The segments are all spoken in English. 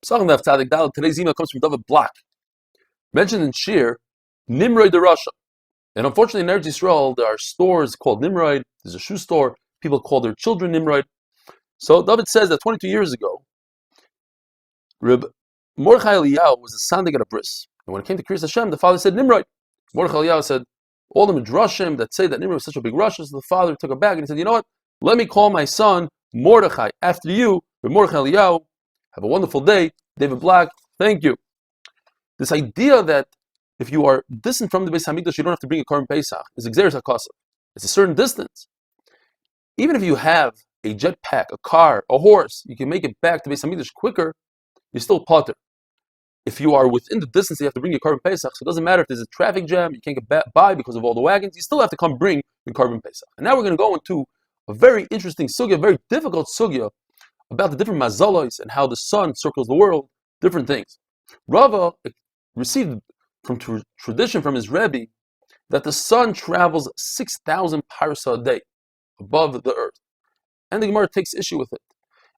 Pesachim Daf Tzadik Daled. Today's email comes from David Black. Mentioned in Shir, Nimrod de Russia. And unfortunately in Eretz Yisrael, there are stores called Nimrod. There's a shoe store. People call their children Nimrod. So David says that 22 years ago, Reb Mordechai Eliyahu was a sandig at a bris. And when it came to Kriyas Hashem, the father said Nimrod. Mordechai Eliyahu said, all the midrashim that say that Nimrod was such a big Russia, so the father took it back and he said, you know what? Let me call my son Mordechai after you, Reb Mordechai Eliyahu. Have a wonderful day. David Black, thank you. This idea that if you are distant from the Beis Hamikdash, you don't have to bring a Korban Pesach is Exeris HaKasav. It's a certain distance. Even if you have a jetpack, a car, a horse, you can make it back to Beis Hamikdash quicker, you're still potter. If you are within the distance, you have to bring your Korban Pesach, so it doesn't matter if there's a traffic jam, you can't get by because of all the wagons, you still have to come bring your Korban Pesach. And now we're going to go into a very interesting sugya, a very difficult sugya, about the different mazalos and how the sun circles the world, different things. Rava received from tradition from his Rebbe that the sun travels 6,000 parsa a day above the earth. And the Gemara takes issue with it.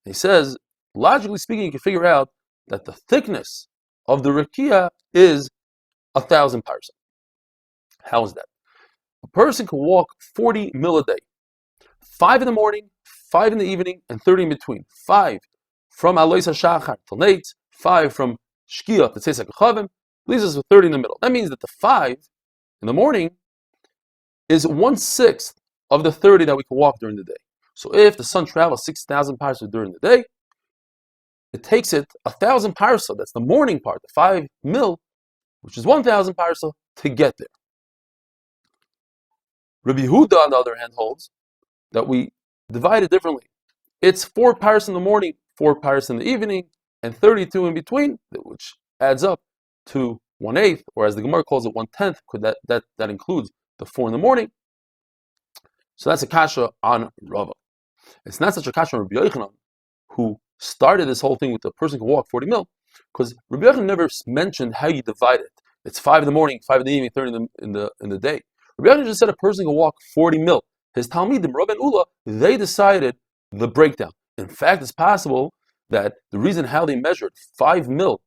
And he says, logically speaking, you can figure out that the thickness of the rakia is 1,000 parsa. How is that? A person can walk 40 mil a day. 5 in the morning, 5 in the evening, and 30 in between. 5 from Alois HaShachar till Nate, 5 from Shkia to Tzeisak Chavim, leaves us with 30 in the middle. That means that the 5 in the morning is 1/6 of the 30 that we can walk during the day. So if the sun travels 6,000 parsa during the day, it takes it 1,000 parsa, that's the morning part, the 5 mil, which is 1,000 parsa, to get there. Rabbi Yehuda, on the other hand, holds that we divide it differently. It's 4 parsa in the morning, 4 parsa in the evening, and 32 in between, which adds up to 1/8, or as the Gemara calls it, 1/10, because that includes the 4 in the morning. So that's a kasha on Rava. It's not such a kasha on Rabbi Yochanan, who started this whole thing with the person who can walk 40 mil, because Rabbi Yochanan never mentioned how you divide it. It's 5 in the morning, 5 in the evening, 30 in the day. Rabbi Yochanan just said a person can walk 40 mil. His Talmidim, Rav and Ula, they decided the breakdown. In fact, it's possible that the reason how they measured 5 mil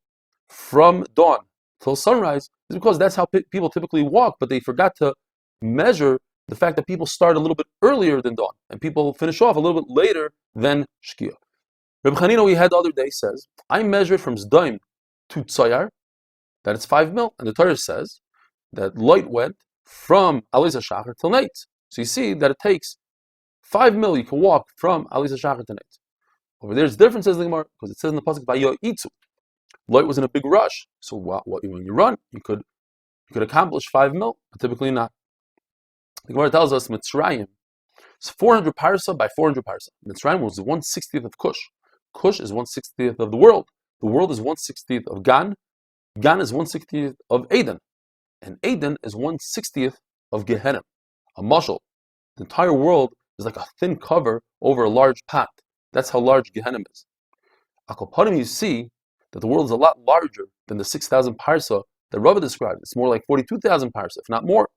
from dawn till sunrise is because that's how people typically walk, but they forgot to measure the fact that people start a little bit earlier than dawn, and people finish off a little bit later than Shkia. Reb Chanina, we had the other day, says, I measured from Zdaim to Tzayar, that it's 5 mil, and the Torah says that light went from Alois HaShachar till night. So you see that it takes 5 mil you can walk from Alois HaShachar to night. Over there's differences in the Gemara, because it says in the pasuk Vayo Itzu. Light was in a big rush, so when you run, you could accomplish 5 mil, but typically not. The Gemara tells us Mitzrayim is 400 parsa by 400 parsa. Mitzrayim was 1/60th of Kush. Kush is 1/60th of the world. The world is 1/60th of Gan. Gan is 1/60th of Eden, and Eden is 1/60th of Gehenna. A mashal. The entire world is like a thin cover over a large pot. That's how large Gehenna is. Akopanim, you see that the world is a lot larger than the 6,000 parsa that Rava described. It's more like 42,000 parsa, if not more.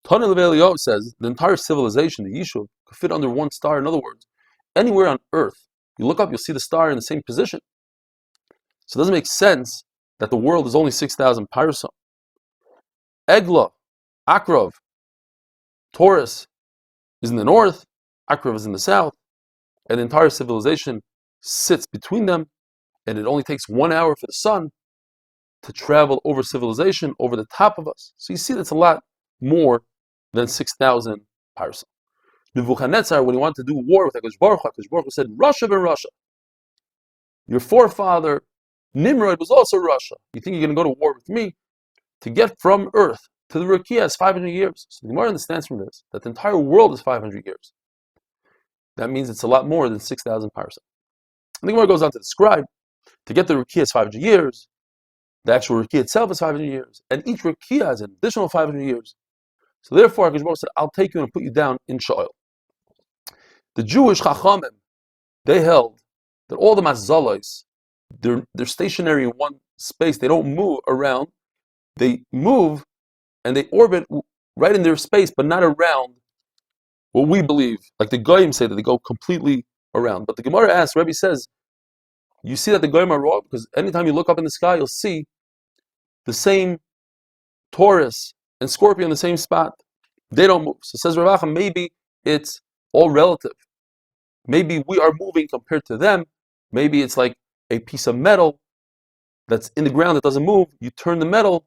Tana Levelio says the entire civilization, the Yishuv, could fit under one star. In other words, anywhere on earth, you look up, you'll see the star in the same position. So it doesn't make sense that the world is only 6,000 parsa. Egla, Akrav, Taurus is in the north, Akrav is in the south, and the entire civilization sits between them, and it only takes 1 hour for the sun to travel over civilization, over the top of us. So you see that's a lot more than 6,000 parsa. Nebuchadnezzar, when he wanted to do war with HaKadosh Baruch Hu said, Russia ben Russia. Your forefather, Nimrod, was also Russia. You think you're going to go to war with me? To get from Earth to the Rakia is 500 years. So the Gemara understands from this that the entire world is 500 years. That means it's a lot more than 6,000 parsa. And the Gemara goes on to describe, to get the Rakia is 500 years, the actual Rakia itself is 500 years, and each Rakia has an additional 500 years. So therefore, HaKadosh Baruch Hu said, I'll take you and put you down in Sha'il. The Jewish Chachamim, they held that all the Mazalos, they're stationary in one space, they don't move around, they move and they orbit right in their space, but not around what we believe. Like the Goyim say that they go completely around. But the Gemara asks, Rebbe says, you see that the goyim are wrong, because anytime you look up in the sky, you'll see the same Taurus and Scorpio in the same spot. They don't move. So says Rav Acha, maybe it's all relative. Maybe we are moving compared to them. Maybe it's like a piece of metal that's in the ground that doesn't move. You turn the metal,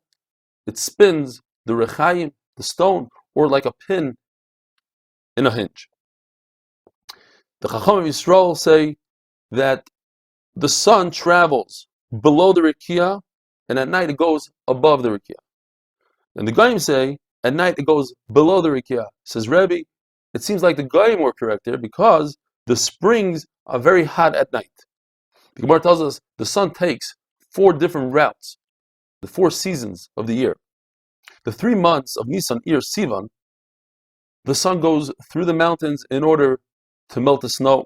it spins, the rechayim, the stone, or like a pin in a hinge. The Chacham of Yisrael say that the sun travels below the Rikiah, and at night it goes above the Rikiah. And the Goyim say, at night it goes below the Rikiah. Says Rebbe, it seems like the Goyim were correct there, because the springs are very hot at night. The Gemara tells us the sun takes 4 different routes, the 4 seasons of the year. The 3 months of Nisan, Iyar, Sivan, the sun goes through the mountains in order to melt the snow.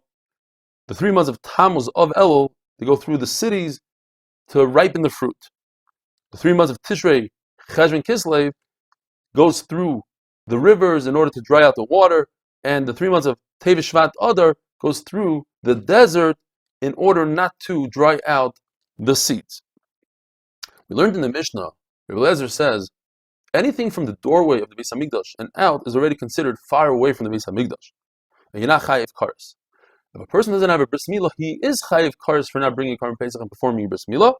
The 3 months of Tammuz, of Elul, they go through the cities to ripen the fruit. The 3 months of Tishrei, Cheshvan, Kislev, goes through the rivers in order to dry out the water, and the 3 months of Teves, Shvat, Adar goes through the desert in order not to dry out the seeds. We learned in the Mishnah, R Eli says, anything from the doorway of the Beis Hamikdash and out is already considered far away from the Beis Hamikdash, and you're not chayiv kares. If a person doesn't have a bris milah, he is chayiv kares for not bringing Karban Pesach and performing a bris milah,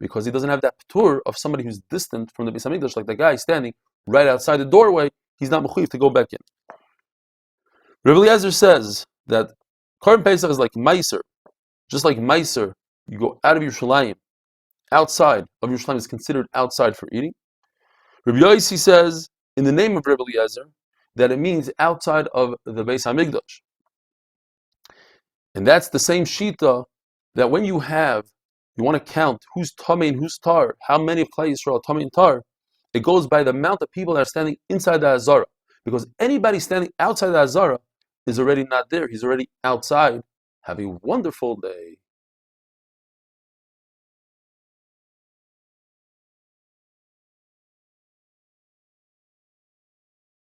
because he doesn't have that p'tur of somebody who's distant from the Beis Hamikdash, like the guy standing right outside the doorway. He's not mechuyev to go back in. R Eli says that Karban Pesach is like meiser. Just like meiser, you go out of Yerushalayim, outside of Yerushalayim is considered outside for eating. Rabbi Yossi says, in the name of Rabbi Eliezer, that it means outside of the Beis Hamikdash. And that's the same shita that when you want to count who's Tamei and who's Tar, how many of Klal Yisrael are Tamei and Tar, it goes by the amount of people that are standing inside the Hazara. Because anybody standing outside the Hazara is already not there. He's already outside. Have a wonderful day.